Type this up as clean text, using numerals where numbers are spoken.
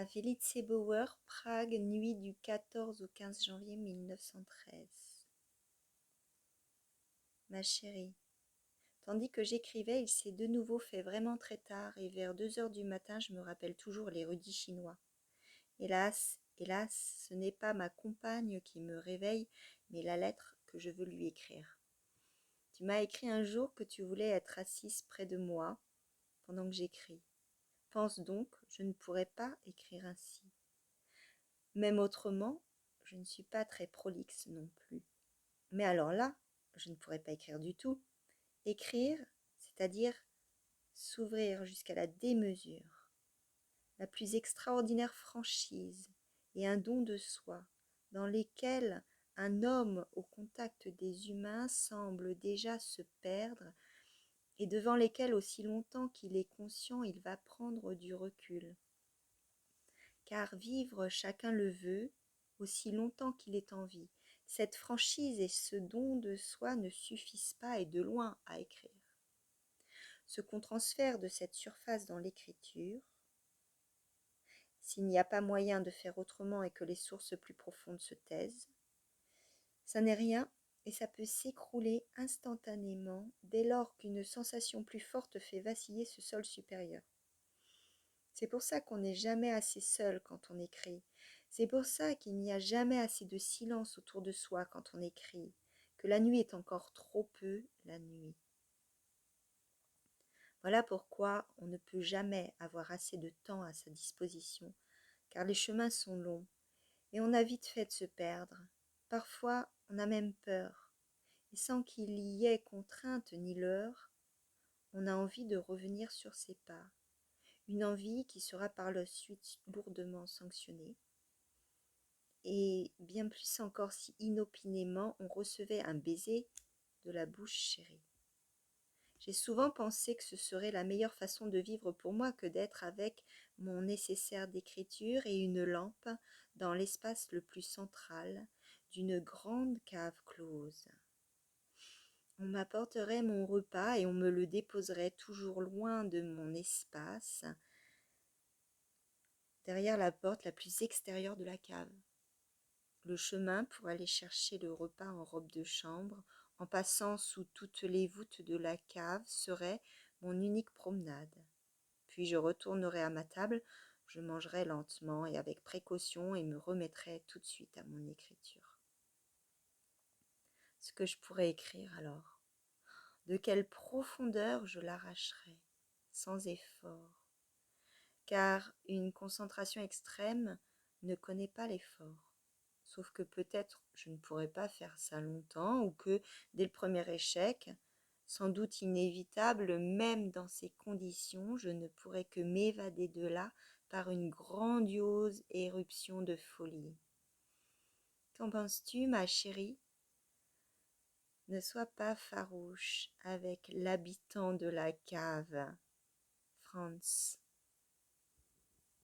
À Felice Bauer, Prague, nuit du 14 au 15 janvier 1913. Ma chérie, tandis que j'écrivais, il s'est de nouveau fait vraiment très tard et vers 2 heures du matin, je me rappelle toujours les rudis chinois. Hélas, hélas, ce n'est pas ma compagne qui me réveille, mais la lettre que je veux lui écrire. Tu m'as écrit un jour que tu voulais être assise près de moi pendant que j'écris. Pense donc, je ne pourrais pas écrire ainsi. Même autrement, je ne suis pas très prolixe non plus. Mais alors là, je ne pourrais pas écrire du tout. Écrire, c'est-à-dire s'ouvrir jusqu'à la démesure, la plus extraordinaire franchise et un don de soi, dans lesquels un homme au contact des humains semble déjà se perdre et devant lesquels aussi longtemps qu'il est conscient, il va prendre du recul. Car vivre, chacun le veut, aussi longtemps qu'il est en vie. Cette franchise et ce don de soi ne suffisent pas et de loin à écrire. Ce qu'on transfère de cette surface dans l'écriture, s'il n'y a pas moyen de faire autrement et que les sources plus profondes se taisent, ça n'est rien et ça peut s'écrouler instantanément dès lors qu'une sensation plus forte fait vaciller ce sol supérieur. C'est pour ça qu'on n'est jamais assez seul quand on écrit. C'est pour ça qu'il n'y a jamais assez de silence autour de soi quand on écrit, que la nuit est encore trop peu la nuit. Voilà pourquoi on ne peut jamais avoir assez de temps à sa disposition, car les chemins sont longs, et on a vite fait de se perdre. Parfois, on a même peur, et sans qu'il y ait contrainte ni leurre, on a envie de revenir sur ses pas, une envie qui sera par la suite lourdement sanctionnée, et bien plus encore si inopinément on recevait un baiser de la bouche chérie. J'ai souvent pensé que ce serait la meilleure façon de vivre pour moi que d'être avec mon nécessaire d'écriture et une lampe dans l'espace le plus central d'une grande cave close. On m'apporterait mon repas et on me le déposerait toujours loin de mon espace, derrière la porte la plus extérieure de la cave. Le chemin pour aller chercher le repas en robe de chambre, en passant sous toutes les voûtes de la cave, serait mon unique promenade. Puis je retournerai à ma table, je mangerai lentement et avec précaution et me remettrai tout de suite à mon écriture. Ce que je pourrais écrire alors, de quelle profondeur je l'arracherais, sans effort, car une concentration extrême ne connaît pas l'effort. Sauf que peut-être je ne pourrais pas faire ça longtemps ou que dès le premier échec, sans doute inévitable, même dans ces conditions, je ne pourrais que m'évader de là par une grandiose éruption de folie. Qu'en penses-tu, ma chérie? Ne sois pas farouche avec l'habitant de la cave, Franz.